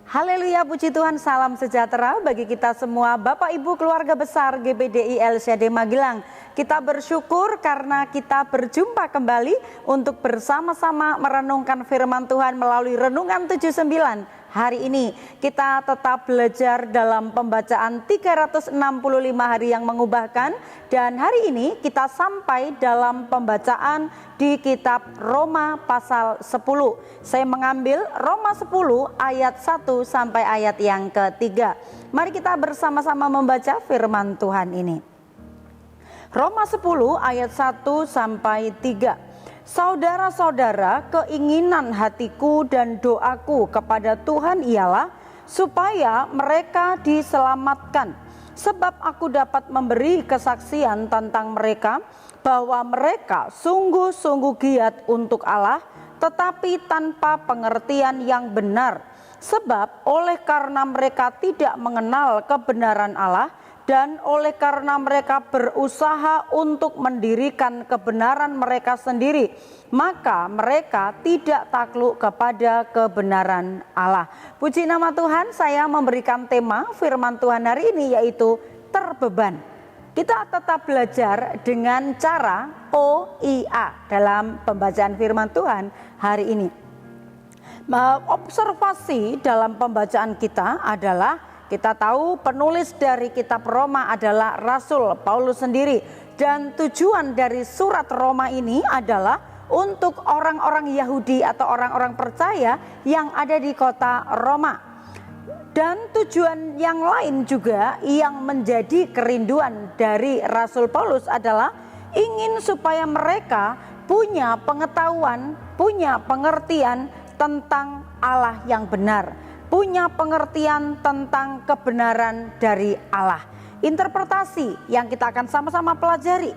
Haleluya, puji Tuhan, salam sejahtera bagi kita semua. Bapak Ibu keluarga besar GBDI LCD Magelang, kita bersyukur karena kita berjumpa kembali untuk bersama-sama merenungkan firman Tuhan melalui Renungan 79. Hari ini kita tetap belajar dalam pembacaan 365 hari yang mengubahkan, dan hari ini kita sampai dalam pembacaan di kitab Roma pasal 10. Saya mengambil Roma 10 ayat 1 sampai ayat yang ketiga. Mari kita bersama-sama membaca firman Tuhan ini. Roma 10 ayat 1 sampai 3. Saudara-saudara, keinginan hatiku dan doaku kepada Tuhan ialah supaya mereka diselamatkan. Sebab aku dapat memberi kesaksian tentang mereka bahwa mereka sungguh-sungguh giat untuk Allah, tetapi tanpa pengertian yang benar. Sebab oleh karena mereka tidak mengenal kebenaran Allah, dan oleh karena mereka berusaha untuk mendirikan kebenaran mereka sendiri, maka mereka tidak takluk kepada kebenaran Allah. Puji nama Tuhan, saya memberikan tema firman Tuhan hari ini yaitu terbeban. Kita tetap belajar dengan cara OIA dalam pembacaan firman Tuhan hari ini. Observasi dalam pembacaan kita adalah, kita tahu penulis dari kitab Roma adalah Rasul Paulus sendiri, dan tujuan dari surat Roma ini adalah untuk orang-orang Yahudi atau orang-orang percaya yang ada di kota Roma. Dan tujuan yang lain juga yang menjadi kerinduan dari Rasul Paulus adalah ingin supaya mereka punya pengetahuan, punya pengertian tentang Allah yang benar, punya pengertian tentang kebenaran dari Allah. Interpretasi yang kita akan sama-sama pelajari.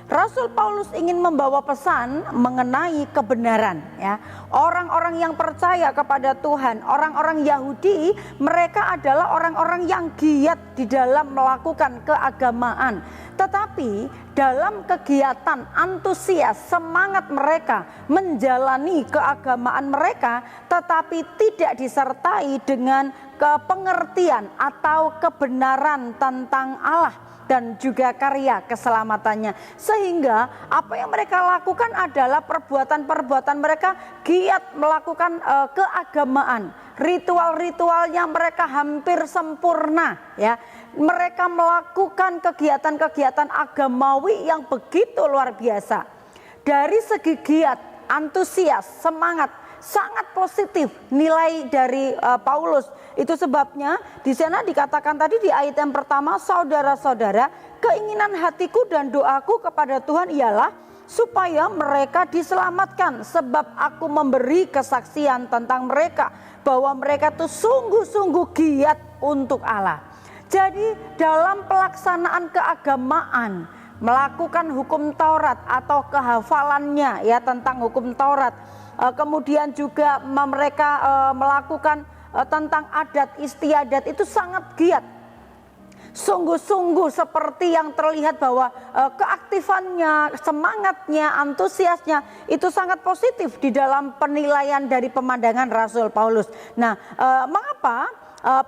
Rasul Paulus ingin membawa pesan mengenai kebenaran, ya. Orang-orang yang percaya kepada Tuhan, orang-orang Yahudi, mereka adalah orang-orang yang giat di dalam melakukan keagamaan. Tetapi dalam kegiatan, antusias, semangat mereka menjalani keagamaan mereka, tetapi tidak disertai dengan pengertian atau kebenaran tentang Allah dan juga karya keselamatannya. Sehingga apa yang mereka lakukan adalah perbuatan-perbuatan mereka giat melakukan keagamaan. Ritual-ritualnya mereka hampir sempurna, ya. Mereka melakukan kegiatan-kegiatan agamawi yang begitu luar biasa. Dari segi giat, antusias, semangat, sangat positif nilai dari Paulus. Itu sebabnya di sana dikatakan tadi di ayat yang pertama, saudara-saudara, keinginan hatiku dan doaku kepada Tuhan ialah supaya mereka diselamatkan, sebab aku memberi kesaksian tentang mereka bahwa mereka itu sungguh-sungguh giat untuk Allah. Jadi dalam pelaksanaan keagamaan, melakukan hukum Taurat atau kehafalannya, ya, tentang hukum Taurat, kemudian juga mereka melakukan tentang adat istiadat, itu sangat giat. Sungguh-sungguh seperti yang terlihat bahwa keaktifannya, semangatnya, antusiasnya itu sangat positif di dalam penilaian dari pemandangan Rasul Paulus. Nah, mengapa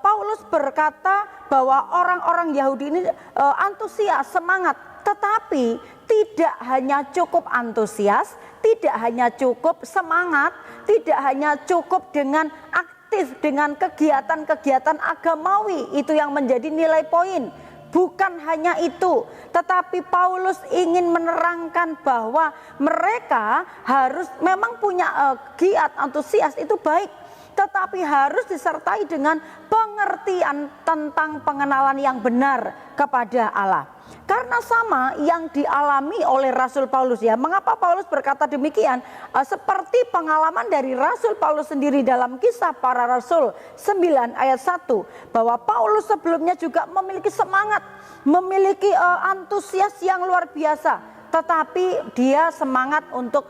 Paulus berkata bahwa orang-orang Yahudi ini antusias, semangat, tetapi tidak hanya cukup antusias, tidak hanya cukup semangat, tidak hanya cukup dengan aktif dengan kegiatan-kegiatan agamawi, itu yang menjadi nilai poin. Bukan hanya itu, tetapi Paulus ingin menerangkan bahwa mereka harus memang punya giat, antusias, itu baik, tetapi harus disertai dengan pengertian tentang pengenalan yang benar kepada Allah. Karena sama yang dialami oleh Rasul Paulus, ya. Mengapa Paulus berkata demikian? Seperti pengalaman dari Rasul Paulus sendiri dalam Kisah Para Rasul 9 ayat 1, bahwa Paulus sebelumnya juga memiliki semangat, memiliki antusias yang luar biasa, tetapi dia semangat untuk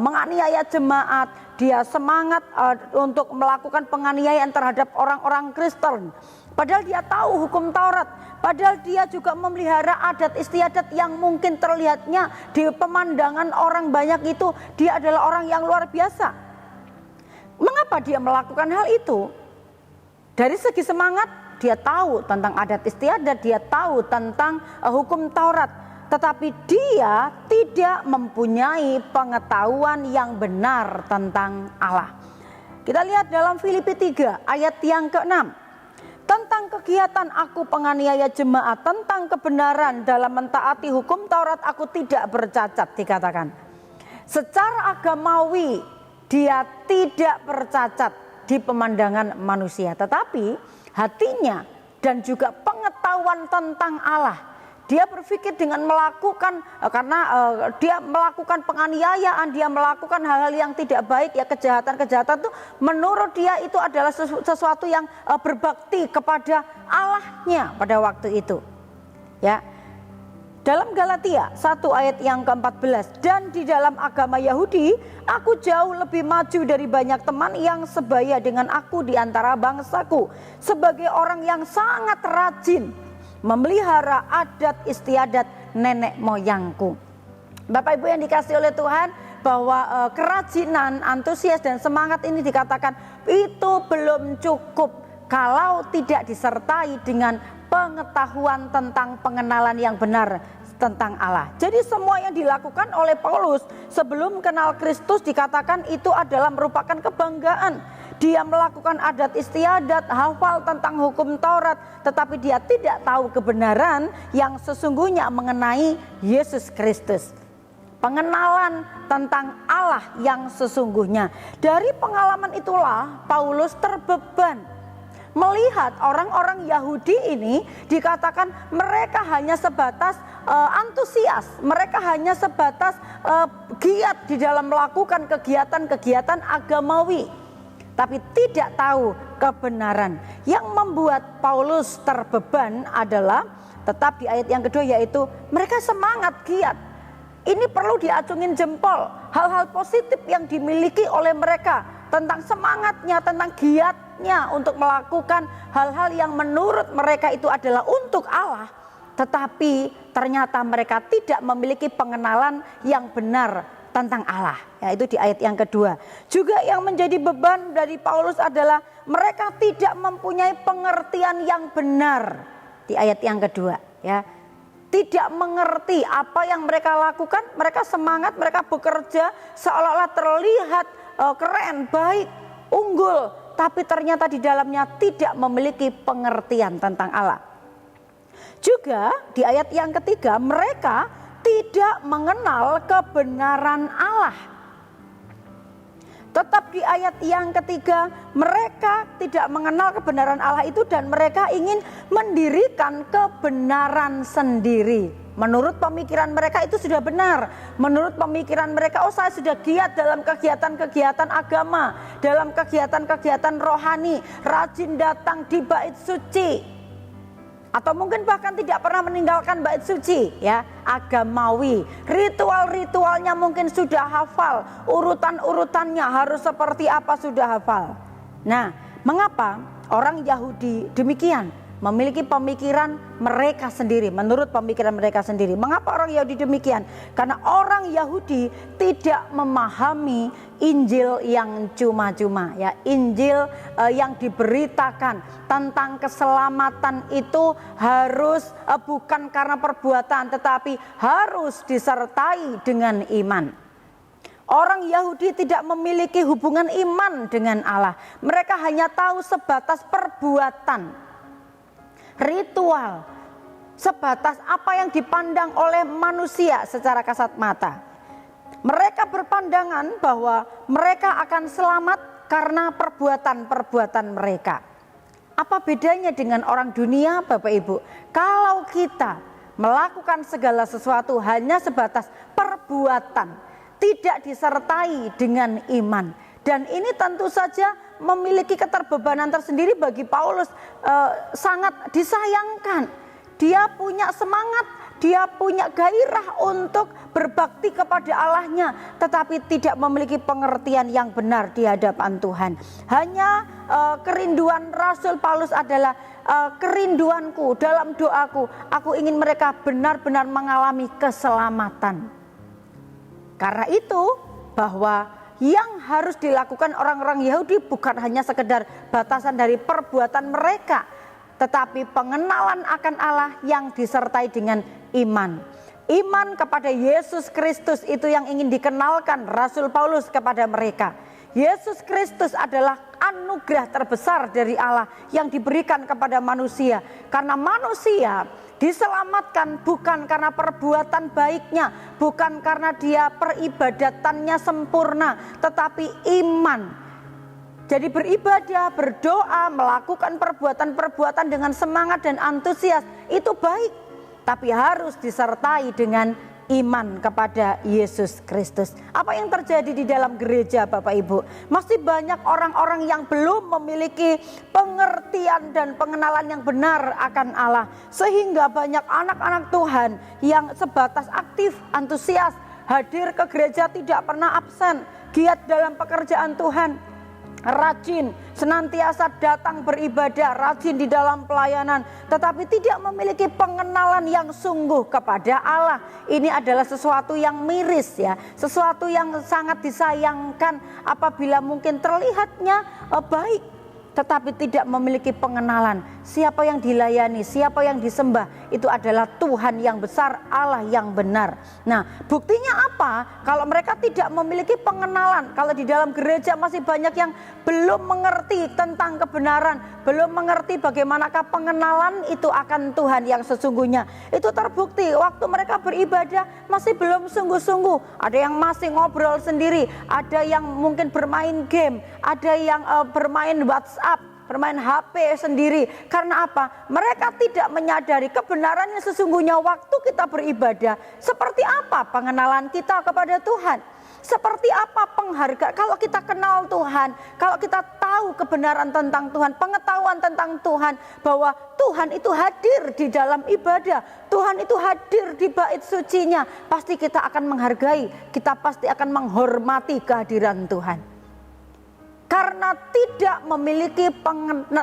menganiaya jemaat, dia semangat untuk melakukan penganiayaan terhadap orang-orang Kristen. Padahal dia tahu hukum Taurat, padahal dia juga memelihara adat istiadat yang mungkin terlihatnya di pemandangan orang banyak itu dia adalah orang yang luar biasa. Mengapa dia melakukan hal itu? Dari segi semangat, dia tahu tentang adat istiadat, dia tahu tentang hukum Taurat, tetapi dia tidak mempunyai pengetahuan yang benar tentang Allah. Kita lihat dalam Filipi 3 ayat yang ke-6. Tentang kegiatan aku penganiaya jemaat, tentang kebenaran dalam mentaati hukum Taurat aku tidak bercacat, dikatakan. Secara agamawi dia tidak bercacat di pemandangan manusia, tetapi hatinya dan juga pengetahuan tentang Allah, dia berpikir dengan melakukan, karena dia melakukan penganiayaan, dia melakukan hal-hal yang tidak baik, ya kejahatan-kejahatan itu menurut dia itu adalah sesuatu yang berbakti kepada Allahnya pada waktu itu. Ya. Dalam Galatia 1 ayat yang ke-14, dan di dalam agama Yahudi aku jauh lebih maju dari banyak teman yang sebaya dengan aku di antara bangsaku, sebagai orang yang sangat rajin memelihara adat istiadat nenek moyangku. Bapak Ibu yang dikasih oleh Tuhan, bahwa kerajinan, antusias dan semangat ini dikatakan itu belum cukup kalau tidak disertai dengan pengetahuan tentang pengenalan yang benar tentang Allah. Jadi semua yang dilakukan oleh Paulus sebelum kenal Kristus dikatakan itu adalah merupakan kebanggaan. Dia melakukan adat istiadat, hafal tentang hukum Taurat, tetapi dia tidak tahu kebenaran yang sesungguhnya mengenai Yesus Kristus. Pengenalan tentang Allah yang sesungguhnya. Dari pengalaman itulah Paulus terbeban melihat orang-orang Yahudi ini dikatakan mereka hanya sebatas antusias, mereka hanya sebatas giat di dalam melakukan kegiatan-kegiatan agamawi, tapi tidak tahu kebenaran. Yang membuat Paulus terbeban adalah tetap di ayat yang kedua, yaitu mereka semangat giat. Ini perlu diacungin jempol, hal-hal positif yang dimiliki oleh mereka, tentang semangatnya, tentang giatnya untuk melakukan hal-hal yang menurut mereka itu adalah untuk Allah, tetapi ternyata mereka tidak memiliki pengenalan yang benar tentang Allah. Ya, itu di ayat yang kedua. Juga yang menjadi beban dari Paulus adalah mereka tidak mempunyai pengertian yang benar di ayat yang kedua, ya. Tidak mengerti apa yang mereka lakukan, mereka semangat, mereka bekerja seolah-olah terlihat keren, baik, unggul, tapi ternyata di dalamnya tidak memiliki pengertian tentang Allah. Juga di ayat yang ketiga, mereka tidak mengenal kebenaran Allah. Tetap di ayat yang ketiga, mereka tidak mengenal kebenaran Allah itu dan mereka ingin mendirikan kebenaran sendiri. Menurut pemikiran mereka itu sudah benar. Menurut pemikiran mereka, oh saya sudah giat dalam kegiatan-kegiatan agama, dalam kegiatan-kegiatan rohani, rajin datang di bait suci, atau mungkin bahkan tidak pernah meninggalkan bait suci, ya, agamawi. Ritual-ritualnya mungkin sudah hafal, urutan-urutannya harus seperti apa sudah hafal. Nah, mengapa orang Yahudi demikian? Memiliki pemikiran mereka sendiri, menurut pemikiran mereka sendiri. Mengapa orang Yahudi demikian? Karena orang Yahudi tidak memahami Injil yang cuma-cuma, ya, Injil yang diberitakan tentang keselamatan itu harus bukan karena perbuatan, tetapi harus disertai dengan iman. Orang Yahudi tidak memiliki hubungan iman dengan Allah. Mereka hanya tahu sebatas perbuatan, ritual, sebatas apa yang dipandang oleh manusia secara kasat mata. Mereka berpandangan bahwa mereka akan selamat karena perbuatan-perbuatan mereka. Apa bedanya dengan orang dunia, Bapak Ibu? Kalau kita melakukan segala sesuatu hanya sebatas perbuatan, tidak disertai dengan iman. Dan ini tentu saja memiliki keterbebanan tersendiri bagi Paulus, sangat disayangkan. Dia punya semangat, dia punya gairah untuk berbakti kepada Allahnya, tetapi tidak memiliki pengertian yang benar di hadapan Tuhan. Hanya kerinduan Rasul Paulus adalah kerinduanku dalam doaku, aku ingin mereka benar-benar mengalami keselamatan. Karena itu bahwa yang harus dilakukan orang-orang Yahudi bukan hanya sekedar batasan dari perbuatan mereka, tetapi pengenalan akan Allah yang disertai dengan iman. Iman kepada Yesus Kristus itu yang ingin dikenalkan Rasul Paulus kepada mereka. Yesus Kristus adalah anugerah terbesar dari Allah yang diberikan kepada manusia. Karena manusia diselamatkan bukan karena perbuatan baiknya, bukan karena dia peribadatannya sempurna, tetapi iman. Jadi beribadah, berdoa, melakukan perbuatan-perbuatan dengan semangat dan antusias itu baik, tapi harus disertai dengan iman kepada Yesus Kristus. Apa yang terjadi di dalam gereja Bapak Ibu? Masih banyak orang-orang yang belum memiliki pengertian dan pengenalan yang benar akan Allah. Sehingga banyak anak-anak Tuhan yang sebatas aktif, antusias, hadir ke gereja tidak pernah absen, giat dalam pekerjaan Tuhan, rajin, senantiasa datang beribadah, rajin di dalam pelayanan, tetapi tidak memiliki pengenalan yang sungguh kepada Allah. Ini adalah sesuatu yang miris ya, sesuatu yang sangat disayangkan apabila mungkin terlihatnya baik, tetapi tidak memiliki pengenalan. Siapa yang dilayani, siapa yang disembah, itu adalah Tuhan yang besar, Allah yang benar. Nah, buktinya apa? Kalau mereka tidak memiliki pengenalan, kalau di dalam gereja masih banyak yang belum mengerti tentang kebenaran, belum mengerti bagaimanakah pengenalan itu akan Tuhan yang sesungguhnya. Itu terbukti waktu mereka beribadah masih belum sungguh-sungguh. Ada yang masih ngobrol sendiri, ada yang mungkin bermain game, ada yang bermain WhatsApp, bermain HP sendiri. Karena apa? Mereka tidak menyadari kebenarannya sesungguhnya waktu kita beribadah. Seperti apa pengenalan kita kepada Tuhan? Seperti apa penghargaan? Kalau kita kenal Tuhan, kalau kita tahu kebenaran tentang Tuhan, pengetahuan tentang Tuhan, bahwa Tuhan itu hadir di dalam ibadah, Tuhan itu hadir di bait sucinya, pasti kita akan menghargai, kita pasti akan menghormati kehadiran Tuhan. Karena tidak memiliki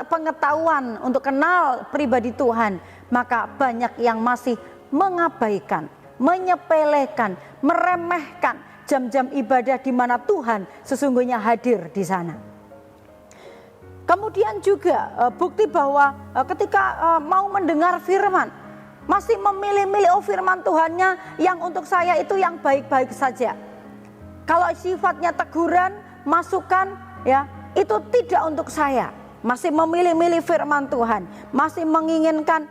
pengetahuan untuk kenal pribadi Tuhan, maka banyak yang masih mengabaikan, menyepelekan, meremehkan jam-jam ibadah di mana Tuhan sesungguhnya hadir di sana. Kemudian juga bukti bahwa ketika mau mendengar firman, masih memilih-milih firman Tuhannya yang untuk saya itu yang baik-baik saja. Kalau sifatnya teguran, masukan, ya itu tidak untuk saya. Masih memilih-milih firman Tuhan, masih menginginkan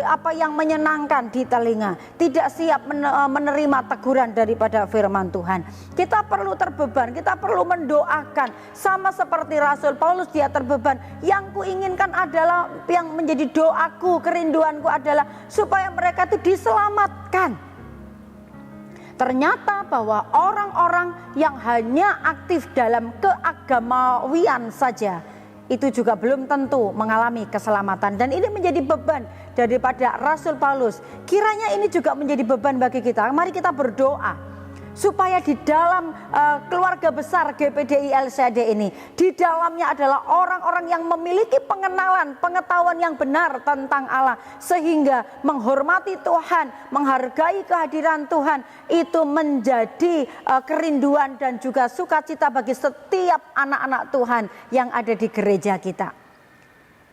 apa yang menyenangkan di telinga, tidak siap menerima teguran daripada firman Tuhan. Kita perlu terbeban, kita perlu mendoakan, sama seperti Rasul Paulus dia terbeban. Yang kuinginkan adalah, yang menjadi doaku, kerinduanku adalah supaya mereka itu diselamatkan. Ternyata bahwa orang-orang yang hanya aktif dalam keagamawian saja itu juga belum tentu mengalami keselamatan. Dan ini menjadi beban daripada Rasul Paulus. Kiranya ini juga menjadi beban bagi kita. Mari kita berdoa supaya di dalam keluarga besar GPDI LCD ini, di dalamnya adalah orang-orang yang memiliki pengenalan, pengetahuan yang benar tentang Allah, sehingga menghormati Tuhan, menghargai kehadiran Tuhan itu menjadi kerinduan dan juga sukacita bagi setiap anak-anak Tuhan yang ada di gereja kita.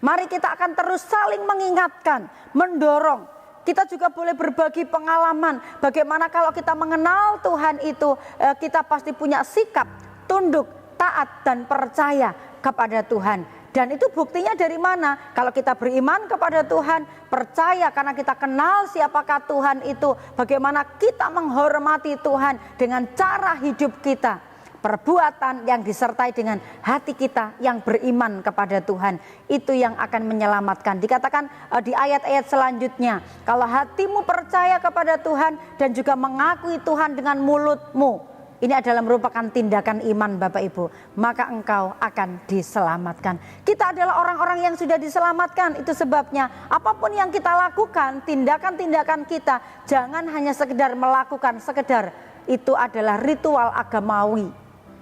Mari kita akan terus saling mengingatkan, mendorong. Kita juga boleh berbagi pengalaman bagaimana kalau kita mengenal Tuhan itu, kita pasti punya sikap tunduk, taat dan percaya kepada Tuhan. Dan itu buktinya dari mana? Kalau kita beriman kepada Tuhan, percaya karena kita kenal siapakah Tuhan itu, bagaimana kita menghormati Tuhan dengan cara hidup kita, perbuatan yang disertai dengan hati kita yang beriman kepada Tuhan, itu yang akan menyelamatkan. Dikatakan di ayat-ayat selanjutnya, kalau hatimu percaya kepada Tuhan dan juga mengakui Tuhan dengan mulutmu, ini adalah merupakan tindakan iman Bapak Ibu, maka engkau akan diselamatkan. Kita adalah orang-orang yang sudah diselamatkan. Itu sebabnya apapun yang kita lakukan, tindakan-tindakan kita jangan hanya sekedar melakukan, sekedar itu adalah ritual agamawi,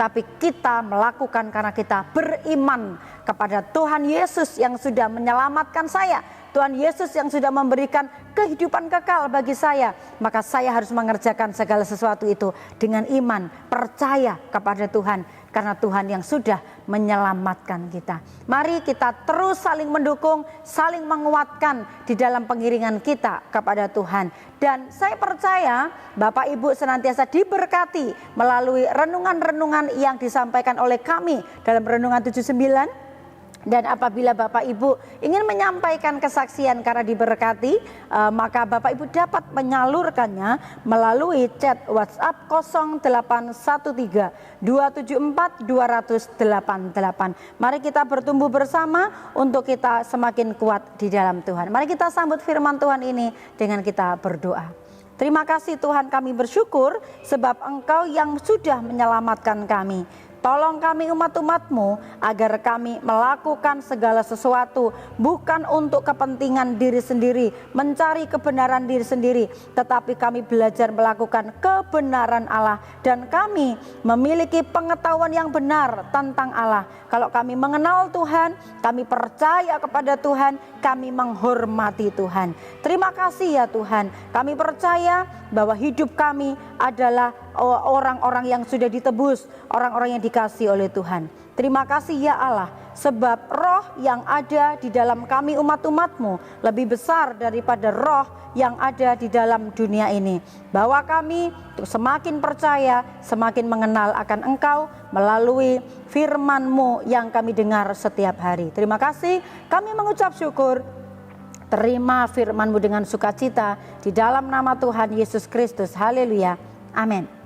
tapi kita melakukan karena kita beriman kepada Tuhan Yesus yang sudah menyelamatkan saya, Tuhan Yesus yang sudah memberikan kehidupan kekal bagi saya. Maka saya harus mengerjakan segala sesuatu itu dengan iman, percaya kepada Tuhan karena Tuhan yang sudah menyelamatkan kita. Mari kita terus saling mendukung, saling menguatkan di dalam pengiringan kita kepada Tuhan. Dan saya percaya Bapak Ibu senantiasa diberkati melalui renungan-renungan yang disampaikan oleh kami dalam Renungan 79. Dan apabila Bapak Ibu ingin menyampaikan kesaksian karena diberkati, maka Bapak Ibu dapat menyalurkannya melalui chat WhatsApp 0813 274 20088. Mari kita bertumbuh bersama untuk kita semakin kuat di dalam Tuhan. Mari kita sambut firman Tuhan ini dengan kita berdoa. Terima kasih Tuhan, kami bersyukur sebab Engkau yang sudah menyelamatkan kami. Tolong kami umat-umat-Mu agar kami melakukan segala sesuatu bukan untuk kepentingan diri sendiri, mencari kebenaran diri sendiri, tetapi kami belajar melakukan kebenaran Allah dan kami memiliki pengetahuan yang benar tentang Allah. Kalau kami mengenal Tuhan, kami percaya kepada Tuhan, kami menghormati Tuhan. Terima kasih ya Tuhan, kami percaya bahwa hidup kami adalah orang-orang yang sudah ditebus, orang-orang yang dikasihi oleh Tuhan. Terima kasih ya Allah, sebab roh yang ada di dalam kami umat-umat-Mu lebih besar daripada roh yang ada di dalam dunia ini. Bahwa kami semakin percaya, semakin mengenal akan Engkau melalui firman-Mu yang kami dengar setiap hari. Terima kasih, kami mengucap syukur. Terima firman-Mu dengan sukacita di dalam nama Tuhan Yesus Kristus. Haleluya. Amin.